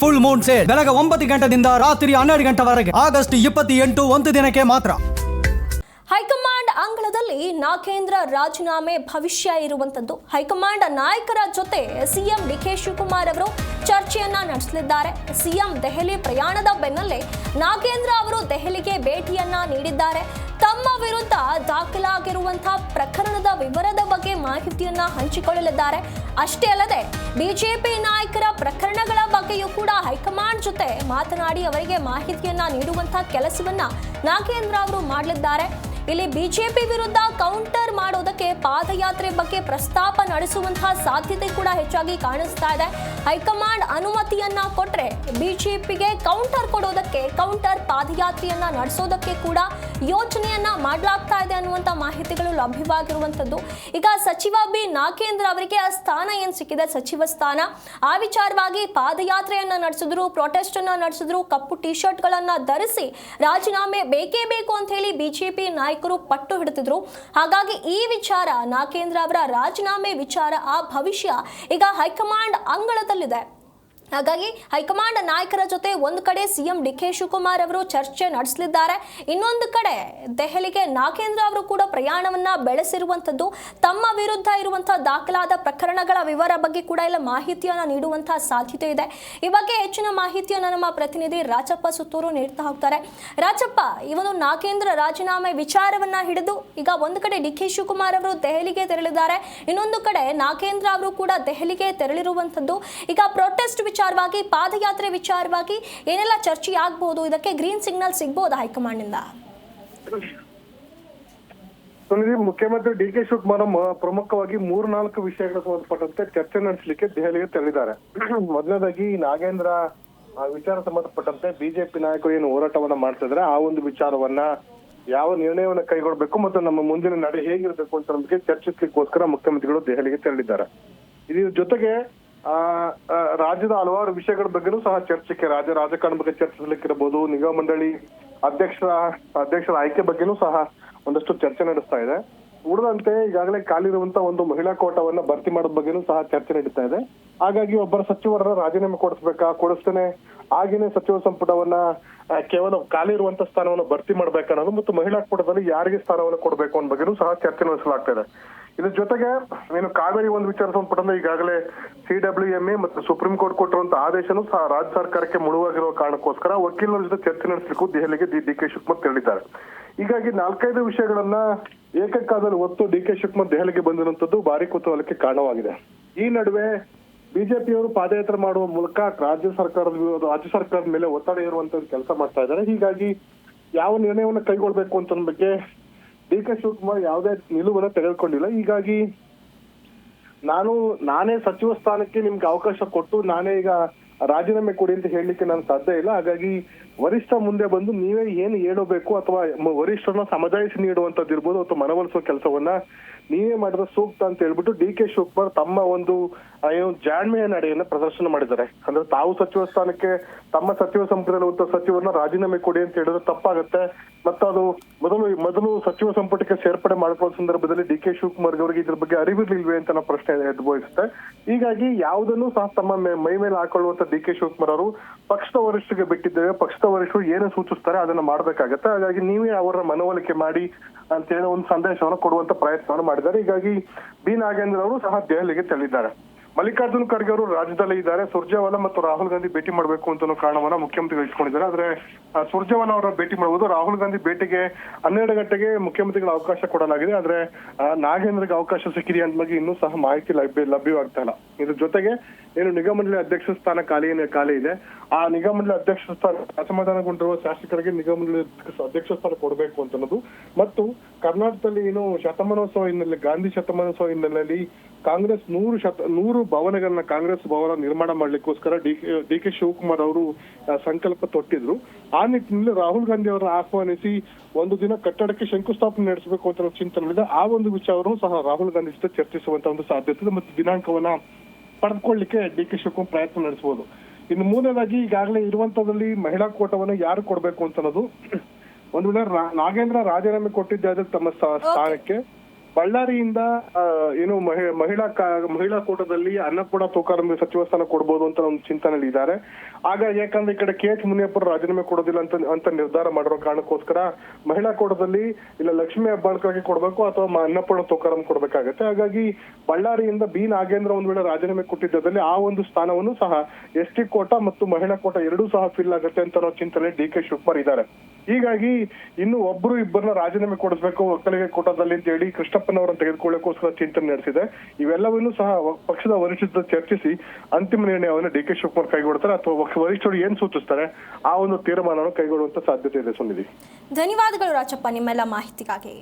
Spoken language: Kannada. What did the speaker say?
ಫುಲ್ ಮೂನ್ ಸೇಲ್ ಬೆಳಗ್ಗೆ 9 ಗಂಟೆಯಿಂದ ರಾತ್ರಿ 12 ಗಂಟೆವರೆಗೆ ಆಗಸ್ಟ್ 28 ಒಂದು ದಿನಕ್ಕೆ ಮಾತ್ರ. ಹೈಕಮಾಂಡ್ ಅಂಗಳದಲ್ಲಿ ನಾಗೇಂದ್ರ ರಾಜೀನಾಮೆ ಭವಿಷ್ಯ ಇರುವಂತದ್ದು. ಹೈಕಮಾಂಡ್ ನಾಯಕರ ಜೊತೆ ಸಿಎಂ ಡಿಕೆ ಶಿವಕುಮಾರ್ ಅವರು ಚರ್ಚೆಯನ್ನ ನಡೆಸಲಿದ್ದಾರೆ. ಸಿಎಂ ದೆಹಲಿ ಪ್ರಯಾಣದ ಬೆನ್ನಲ್ಲೇ ನಾಗೇಂದ್ರ ಅವರು ದೆಹಲಿಗೆ ಭೇಟಿಯನ್ನ ನೀಡಿದ್ದಾರೆ. ತಮ್ಮ ವಿರುದ್ಧ ದಾಖಲಾಗಿರುವಂತಹ ಪ್ರಕರಣದ ವಿವರದ ಬಗ್ಗೆ ಮಾಹಿತಿಯನ್ನ ಹಂಚಿಕೊಳ್ಳಲಿದ್ದಾರೆ. ಅಷ್ಟೇ ಅಲ್ಲದೆ ಬಿಜೆಪಿ ನಾಯಕರ ಪ್ರಕರಣಗಳ ಬಗ್ಗೆಯೂ ಕೂಡ ಹೈಕಮಾಂಡ್ ಜೊತೆ ಮಾತನಾಡಿ ಅವರಿಗೆ ಮಾಹಿತಿಯನ್ನ ನೀಡುವಂತಹ ಕೆಲಸವನ್ನ ನಾಗೇಂದ್ರ ಅವರು ಮಾಡಲಿದ್ದಾರೆ. ಇಲ್ಲಿ ಬಿಜೆಪಿ ವಿರುದ್ಧ ಕೌಂಟರ್ ಮಾಡೋದಕ್ಕೆ ಪಾದಯಾತ್ರೆ ಬಗ್ಗೆ ಪ್ರಸ್ತಾಪ ನಡೆಸುವಂತಹ ಸಾಧ್ಯತೆ ಕೂಡ ಹೆಚ್ಚಾಗಿ ಕಾಣಿಸ್ತಾ ಇದೆ. ಹೈಕಮಾಂಡ್ ಅನುಮತಿಯನ್ನ ಕೊಟ್ರೆ ಬಿಜೆಪಿಗೆ ಕೌಂಟರ್ ಕೊಡೋದಕ್ಕೆ, ಕೌಂಟರ್ ಪಾದಯಾತ್ರೆಯನ್ನ ನಡೆಸೋದಕ್ಕೆ ಕೂಡ ಯೋಚನೆಯನ್ನ ಮಾಡಲಾಗ್ತಾ ಇದೆ ಅನ್ನುವಂತ ಮಾಹಿತಿಗಳು ಲಭ್ಯವಾಗಿರುವಂತದ್ದು. ಈಗ ಸಚಿವ ಬಿ ನಾಗೇಂದ್ರ ಅವರಿಗೆ ಆ ಸ್ಥಾನ ಏನ್ ಸಿಕ್ಕಿದೆ, ಸಚಿವ ಸ್ಥಾನ, ಆ ವಿಚಾರವಾಗಿ ಪಾದಯಾತ್ರೆಯನ್ನ ನಡೆಸಿದ್ರು, ಪ್ರೊಟೆಸ್ಟ್ ಅನ್ನ ನಡೆಸಿದ್ರು, ಕಪ್ಪು ಟಿ ಶರ್ಟ್ ಗಳನ್ನ ಧರಿಸಿ ರಾಜೀನಾಮೆ ಬೇಕೇ ಬೇಕು ಅಂತ ಹೇಳಿ ಬಿಜೆಪಿ ನಾಯಕರು ಪಟ್ಟು ಹಿಡಿತಿದ್ರು. ಹಾಗಾಗಿ ಈ ವಿಚಾರ, ನಾಗೇಂದ್ರ ಅವರ ರಾಜೀನಾಮೆ ವಿಚಾರ, ಆ ಭವಿಷ್ಯ ಈಗ ಹೈಕಮಾಂಡ್ ಅಂಗಳದಲ್ಲಿದೆ. ಹಾಗಾಗಿ ಹೈಕಮಾಂಡ್ ನಾಯಕರ ಜೊತೆ ಒಂದು ಕಡೆ ಸಿಎಂ ಡಿಕೆ ಶಿವಕುಮಾರ್ ಅವರು ಚರ್ಚೆ ನಡೆಸಲಿದ್ದಾರೆ, ಇನ್ನೊಂದು ಕಡೆ ದೆಹಲಿಗೆ ನಾಗೇಂದ್ರ ಅವರು ಕೂಡ ಪ್ರಯಾಣವನ್ನ ಬೆಳೆಸಿರುವಂತದ್ದು. ತಮ್ಮ ವಿರುದ್ಧ ಇರುವಂತಹ ದಾಖಲಾದ ಪ್ರಕರಣಗಳ ವಿವರ ಬಗ್ಗೆ ಕೂಡ ಎಲ್ಲ ಮಾಹಿತಿಯನ್ನ ನೀಡುವಂತಹ ಸಾಧ್ಯತೆ ಇದೆ. ಈ ಬಗ್ಗೆ ಹೆಚ್ಚಿನ ಮಾಹಿತಿಯನ್ನು ನಮ್ಮ ಪ್ರತಿನಿಧಿ ರಾಜಪ್ಪ ಸುತ್ತೂರು ನೀಡ್ತಾ ಹೋಗ್ತಾರೆ. ರಾಜಪ್ಪ, ಇವನು ನಾಗೇಂದ್ರ ರಾಜೀನಾಮೆ ವಿಚಾರವನ್ನ ಹಿಡಿದು ಈಗ ಒಂದು ಕಡೆ ಡಿಕೆ ಶಿವಕುಮಾರ್ ಅವರು ದೆಹಲಿಗೆ ತೆರಳಿದ್ದಾರೆ, ಇನ್ನೊಂದು ಕಡೆ ನಾಗೇಂದ್ರ ಅವರು ಕೂಡ ದೆಹಲಿಗೆ ತೆರಳಿರುವಂತದ್ದು. ಈಗ ಪ್ರೊಟೆಸ್ಟ್ ವಿಚಾರವಾಗಿ, ಪಾದಯಾತ್ರೆ ವಿಚಾರವಾಗಿ ಏನೆಲ್ಲ ಚರ್ಚೆ ಆಗಬಹುದು, ಇದಕ್ಕೆ ಗ್ರೀನ್ ಸಿಗ್ನಲ್ ಸಿಗಬಹುದು ಹೈಕಮಾಂಡ್ ಇಂದ? ಮುಖ್ಯಮಂತ್ರಿ ಡಿ ಕೆ ಶಿವಕುಮಾರ್ ಪ್ರಮುಖವಾಗಿ 3-4 ವಿಷಯಗಳಿಗೆ ಸಂಬಂಧಪಟ್ಟಂತೆ ಚರ್ಚೆ ನಡೆಸಲಿಕ್ಕೆ ದೆಹಲಿಗೆ ತೆರಳಿದ್ದಾರೆ. ಮೊದಲನೇದಾಗಿ ನಾಗೇಂದ್ರ ವಿಚಾರ ಸಂಬಂಧಪಟ್ಟಂತೆ ಬಿಜೆಪಿ ನಾಯಕರು ಏನು ಹೋರಾಟವನ್ನ ಮಾಡ್ತಿದ್ರೆ ಆ ಒಂದು ವಿಚಾರವನ್ನ, ಯಾವ ನಿರ್ಣಯವನ್ನ ಕೈಗೊಳ್ಳಬೇಕು ಮತ್ತು ನಮ್ಮ ಮುಂದಿನ ನಡೆ ಹೇಗಿರಬೇಕು ಅಂತ ಬಗ್ಗೆ ಚರ್ಚಿಸಲಿಕ್ಕೋಸ್ಕರ ಮುಖ್ಯಮಂತ್ರಿಗಳು ದೆಹಲಿಗೆ ತೆರಳಿದ್ದಾರೆ. ಇದ್ರ ಜೊತೆಗೆ ರಾಜ್ಯದ ಹಲವಾರು ವಿಷಯಗಳ ಬಗ್ಗೆನೂ ಸಹ ಚರ್ಚೆಗೆ, ರಾಜಕಾರಣ ಬಗ್ಗೆ ಚರ್ಚಿಸಲಿಕ್ಕಿರಬಹುದು, ನಿಗಮ ಮಂಡಳಿ ಅಧ್ಯಕ್ಷರ ಆಯ್ಕೆ ಬಗ್ಗೆನೂ ಸಹ ಒಂದಷ್ಟು ಚರ್ಚೆ ನಡೆಸ್ತಾ ಇದೆ. ಉಳಿದಂತೆ ಈಗಾಗಲೇ ಖಾಲಿರುವಂತ ಒಂದು ಮಹಿಳಾ ಕೋಟಾವನ್ನ ಭರ್ತಿ ಮಾಡೋದ್ ಬಗ್ಗೆನೂ ಸಹ ಚರ್ಚೆ ನಡೀತಾ ಇದೆ. ಹಾಗಾಗಿ ಒಬ್ಬರ ಸಚಿವರನ್ನ ರಾಜೀನಾಮೆ ಕೊಡಿಸ್ತೇನೆ, ಆಗಿನ ಸಚಿವ ಸಂಪುಟವನ್ನ ಕೇವಲ ಖಾಲಿ ಇರುವಂತ ಸ್ಥಾನವನ್ನು ಭರ್ತಿ ಮಾಡ್ಬೇಕನ್ನೋದು ಮತ್ತು ಮಹಿಳಾ ಕೋಟಾದಲ್ಲಿ ಯಾರಿಗೆ ಸ್ಥಾನವನ್ನು ಕೊಡಬೇಕು ಅನ್ನೋ ಬಗ್ಗೆನೂ ಸಹ ಚರ್ಚೆ ನಡೆಸಲಾಗ್ತಾ ಇದೆ. ಇದ್ರ ಜೊತೆಗೆ ಏನು ಕಾವೇರಿ ಒಂದು ವಿಚಾರ ಸಂಪುಟದಿಂದ ಈಗಾಗಲೇ CWMA ಮತ್ತು ಸುಪ್ರೀಂ ಕೋರ್ಟ್ ಕೊಟ್ಟಿರುವಂತಹ ಆದೇಶನೂ ಸಹ ರಾಜ್ಯ ಸರ್ಕಾರಕ್ಕೆ ಮುಳುವಾಗಿರುವ ಕಾರಣಕ್ಕೋಸ್ಕರ ವಕೀಲರ ಜೊತೆ ಚರ್ಚೆ ನಡೆಸಲಿಕ್ಕೂ ದೆಹಲಿಗೆ ಡಿ ಕೆ ಶಿವಕುಮಾರ್ ತೆರಳಿದ್ದಾರೆ. ಹೀಗಾಗಿ 4-5 ವಿಷಯಗಳನ್ನ ಏಕಕಾಲದಲ್ಲಿ ಒತ್ತು ಡಿ ಕೆ ಶಿವಕುಮಾರ್ ದೆಹಲಿಗೆ ಬಂದಿರುವಂತದ್ದು ಭಾರಿ ಕುತೂಹಲಕ್ಕೆ ಕಾರಣವಾಗಿದೆ. ಈ ನಡುವೆ ಬಿಜೆಪಿಯವರು ಪಾದಯಾತ್ರೆ ಮಾಡುವ ಮೂಲಕ ರಾಜ್ಯ ಸರ್ಕಾರದ ಮೇಲೆ ಒತ್ತಡ ಇರುವಂತ ಕೆಲಸ ಮಾಡ್ತಾ ಇದ್ದಾರೆ. ಹೀಗಾಗಿ ಯಾವ ನಿರ್ಣಯವನ್ನ ಕೈಗೊಳ್ಬೇಕು ಅಂತ ಬಗ್ಗೆ ಡಿ ಕೆ ಶಿವಕುಮಾರ್ ಯಾವುದೇ ನಿಲುವನ್ನ ತೆಗೆದುಕೊಂಡಿಲ್ಲ. ಹೀಗಾಗಿ ನಾನೇ ಸಚಿವ ಸ್ಥಾನಕ್ಕೆ ನಿಮ್ಗೆ ಅವಕಾಶ ಕೊಟ್ಟು ನಾನೇ ಈಗ ರಾಜೀನಾಮೆ ಕೊಡಿ ಅಂತ ಹೇಳಲಿಕ್ಕೆ ನಾನು ಸಾಧ್ಯ ಇಲ್ಲ. ಹಾಗಾಗಿ ವರಿಷ್ಠ ಮುಂದೆ ಬಂದು ನೀವೇ ಏನು ಹೇಳಬೇಕು ಅಥವಾ ವರಿಷ್ಠರನ್ನ ಸಮಜಾಯಿಸಿ ನೀಡುವಂತದ್ದು ಇರ್ಬೋದು ಅಥವಾ ಮನವೊಲಿಸುವ ಕೆಲಸವನ್ನ ನೀವೇ ಮಾಡಿದ್ರೆ ಸೂಕ್ತ ಅಂತ ಹೇಳ್ಬಿಟ್ಟು ಡಿ ಕೆ ಶಿವಕುಮಾರ್ ತಮ್ಮ ಒಂದು ಜಾಣ್ಮೆಯ ನಡೆಯನ್ನ ಪ್ರದರ್ಶನ ಮಾಡಿದ್ದಾರೆ. ಅಂದ್ರೆ ತಾವು ಸಚಿವ ಸ್ಥಾನಕ್ಕೆ ತಮ್ಮ ಸಚಿವ ಸಂಪುಟದಲ್ಲಿ ಸಚಿವರನ್ನ ರಾಜೀನಾಮೆ ಕೊಡಿ ಅಂತ ಹೇಳಿದ್ರೆ ತಪ್ಪಾಗುತ್ತೆ, ಮತ್ತು ಅದು ಮೊದಲು ಸಚಿವ ಸಂಪುಟಕ್ಕೆ ಸೇರ್ಪಡೆ ಮಾಡಿಕೊಳ್ಳೋ ಸಂದರ್ಭದಲ್ಲಿ ಡಿ ಕೆ ಶಿವಕುಮಾರ್ ಅವರಿಗೆ ಇದ್ರ ಬಗ್ಗೆ ಅರಿವಿರ್ಲಿಲ್ವೇ ಅಂತ ಪ್ರಶ್ನೆ ಎದ್ಬೋಯಿಸುತ್ತೆ. ಹೀಗಾಗಿ ಯಾವುದನ್ನು ಸಹ ತಮ್ಮ ಮೈ ಮೇಲೆ ಹಾಕೊಳ್ಳುವಂತ ಡಿ ಕೆ ಶಿವಕುಮಾರ್ ಅವರು ಪಕ್ಷದ ವರಿಷ್ಠರಿಗೆ ಬಿಟ್ಟಿದ್ದೇವೆ, ಪಕ್ಷದ ವರಿಷ್ಠರು ಏನು ಸೂಚಿಸ್ತಾರೆ ಅದನ್ನ ಮಾಡ್ಬೇಕಾಗತ್ತೆ, ಹಾಗಾಗಿ ನೀವೇ ಅವರ ಮನವೊಲಿಕೆ ಮಾಡಿ ಅಂತ ಹೇಳಿ ಒಂದು ಸಂದೇಶವನ್ನು ಕೊಡುವಂತ ಪ್ರಯತ್ನವನ್ನು ಮಾಡಿದ್ದಾರೆ. ಹೀಗಾಗಿ ಬಿ ನಾಗೇಂದ್ರ ಅವರು ಸಹ ದೆಹಲಿಗೆ ತೆರಳಿದ್ದಾರೆ. ಮಲ್ಲಿಕಾರ್ಜುನ್ ಖರ್ಗೆ ಅವರು ರಾಜ್ಯದಲ್ಲೇ ಇದ್ದಾರೆ. ಸುರ್ಜೇವಾಲಾ ಮತ್ತು ರಾಹುಲ್ ಗಾಂಧಿ ಭೇಟಿ ಮಾಡಬೇಕು ಅಂತ ಕಾರಣವನ್ನ ಮುಖ್ಯಮಂತ್ರಿಗಳು ಇಟ್ಕೊಂಡಿದ್ದಾರೆ. ಆದ್ರೆ ಸುರ್ಜೇವಾಲಾ ಅವರ ಭೇಟಿ ಮಾಡಬಹುದು, ರಾಹುಲ್ ಗಾಂಧಿ ಭೇಟಿಗೆ 12 ಗಂಟೆಗೆ ಮುಖ್ಯಮಂತ್ರಿಗಳ ಅವಕಾಶ ಕೊಡಲಾಗಿದೆ. ಆದ್ರೆ ನಾಗೇಂದ್ರಗೆ ಅವಕಾಶ ಸಿಕ್ಕಿದೆಯಾ ಅಂತ ಬಗ್ಗೆ ಇನ್ನೂ ಸಹ ಮಾಹಿತಿ ಲಭ್ಯವಾಗ್ತಾ ಇಲ್ಲ. ಇದ್ರ ಜೊತೆಗೆ ಏನು ನಿಗಮ ಮಂಡಳಿ ಅಧ್ಯಕ್ಷ ಸ್ಥಾನ ಖಾಲಿ ಇದೆ, ಆ ನಿಗಮ ಮಂಡಳಿ ಅಧ್ಯಕ್ಷ ಸ್ಥಾನ ಅಸಮಾಧಾನಗೊಂಡಿರುವ ಶಾಸಕರಿಗೆ ನಿಗಮ ಮಂಡಳಿ ಅಧ್ಯಕ್ಷ ಸ್ಥಾನ ಕೊಡಬೇಕು ಅಂತ ಅನ್ನೋದು, ಮತ್ತು ಕರ್ನಾಟಕದಲ್ಲಿ ಏನು ಶತಮಾನೋತ್ಸವ ಹಿನ್ನೆಲೆ, ಗಾಂಧಿ ಶತಮಾನೋತ್ಸವ ಹಿನ್ನೆಲೆಯಲ್ಲಿ ಕಾಂಗ್ರೆಸ್ 100 ಭವನಗಳನ್ನ ಕಾಂಗ್ರೆಸ್ ಭವನ ನಿರ್ಮಾಣ ಮಾಡ್ಲಿಕ್ಕೋಸ್ಕರ ಡಿ ಕೆ ಶಿವಕುಮಾರ್ ಅವರು ಸಂಕಲ್ಪ ತೊಟ್ಟಿದ್ರು. ಆ ನಿಟ್ಟಿನಲ್ಲಿ ರಾಹುಲ್ ಗಾಂಧಿ ಅವರನ್ನ ಆಹ್ವಾನಿಸಿ ಒಂದು ದಿನ ಕಟ್ಟಡಕ್ಕೆ ಶಂಕುಸ್ಥಾಪನೆ ನಡೆಸಬೇಕು ಅಂತ ಚಿಂತನೆ, ಆ ಒಂದು ವಿಚಾರವನ್ನು ಸಹ ರಾಹುಲ್ ಗಾಂಧಿ ಜೊತೆ ಚರ್ಚಿಸುವಂತ ಒಂದು ಸಾಧ್ಯತೆ ಇದೆ ಮತ್ತು ದಿನಾಂಕವನ್ನ ಪಡೆದುಕೊಳ್ಳಿಕ್ಕೆ ಡಿ ಕೆ ಶಿವಕುಮಾರ್ ಪ್ರಯತ್ನ ನಡೆಸಬಹುದು. ಇನ್ನು ಮೂರನೇದಾಗಿ ಈಗಾಗಲೇ ಇರುವಂತದಲ್ಲಿ ಮಹಿಳಾ ಕೋಟಾವನ್ನು ಯಾರು ಕೊಡ್ಬೇಕು ಅಂತ ಅನ್ನೋದು, ಒಂದು ವೇಳೆ ನಾಗೇಂದ್ರ ರಾಜೀನಾಮೆ ಕೊಟ್ಟಿದ್ದಾದ್ರೆ ತಮ್ಮ ಸ್ಥಾನಕ್ಕೆ ಬಳ್ಳಾರಿಯಿಂದ ಏನು ಮಹಿಳಾ ಕೋಟದಲ್ಲಿ ಅನ್ನಪೂರ್ಣ ತೂಕಾರಂಬಿ ಸಚಿವ ಸ್ಥಾನ ಕೊಡ್ಬೋದು ಅಂತ ಒಂದು ಚಿಂತನೆಯಲ್ಲಿ ಇದ್ದಾರೆ. ಆಗ ಯಾಕಂದ್ರೆ ಈ ಕಡೆ KH ಮುನಿಯಪ್ಪರು ರಾಜೀನಾಮೆ ಕೊಡೋದಿಲ್ಲ ಅಂತ ನಿರ್ಧಾರ ಮಾಡಿರೋ ಕಾರಣಕ್ಕೋಸ್ಕರ ಮಹಿಳಾ ಕೋಟದಲ್ಲಿ ಇಲ್ಲ ಲಕ್ಷ್ಮೀ ಹೆಬ್ಬಾಳ್ಕರ್ಗೆ ಕೊಡ್ಬೇಕು ಅಥವಾ ಅನ್ನಪೂರ್ಣ ತೂಕಾರಂ ಕೊಡ್ಬೇಕಾಗತ್ತೆ. ಹಾಗಾಗಿ ಬಳ್ಳಾರಿಯಿಂದ ಬಿ ನಾಗೇಂದ್ರ ಒಂದ್ ವೇಳೆ ರಾಜೀನಾಮೆ ಕೊಟ್ಟಿದ್ದಲ್ಲಿ ಆ ಒಂದು ಸ್ಥಾನವನ್ನು ಸಹ ST ಕೋಟ ಮತ್ತು ಮಹಿಳಾ ಕೋಟ ಎರಡೂ ಸಹ ಫಿಲ್ ಆಗುತ್ತೆ ಅಂತ ಚಿಂತನೆ DK ಶಿವಕುಮಾರ್ ಇದ್ದಾರೆ. ಹೀಗಾಗಿ ಇನ್ನು ಒಬ್ರು ಇಬ್ಬರನ್ನ ರಾಜೀನಾಮೆ ಕೊಡಿಸ್ಬೇಕು ಒಕ್ಕಲಿಗ ಕೋಟದಲ್ಲಿ ಅಂತ ಹೇಳಿ ಕೃಷ್ಣಪ್ಪನವರನ್ನು ತೆಗೆದುಕೊಳ್ಳೋಕೋಸ್ಕರ ಚಿಂತನೆ ನಡೆಸಿದೆ. ಇವೆಲ್ಲವನ್ನೂ ಸಹ ಪಕ್ಷದ ವರಿಷ್ಠರ ಚರ್ಚಿಸಿ ಅಂತಿಮ ನಿರ್ಣಯವನ್ನು DK ಶಿವಕುಮಾರ್ ಕೈಗೊಳ್ತಾರೆ ಅಥವಾ ವರಿಷ್ಠರು ಏನ್ ಸೂಚಿಸ್ತಾರೆ ಆ ಒಂದು ತೀರ್ಮಾನವನ್ನು ಕೈಗೊಳ್ಳುವಂತ ಸಾಧ್ಯತೆ ಇದೆ. ಸುನಿಧಿ, ಧನ್ಯವಾದಗಳು ರಾಜಪ್ಪ ನಿಮ್ಮೆಲ್ಲ ಮಾಹಿತಿಗಾಗಿ.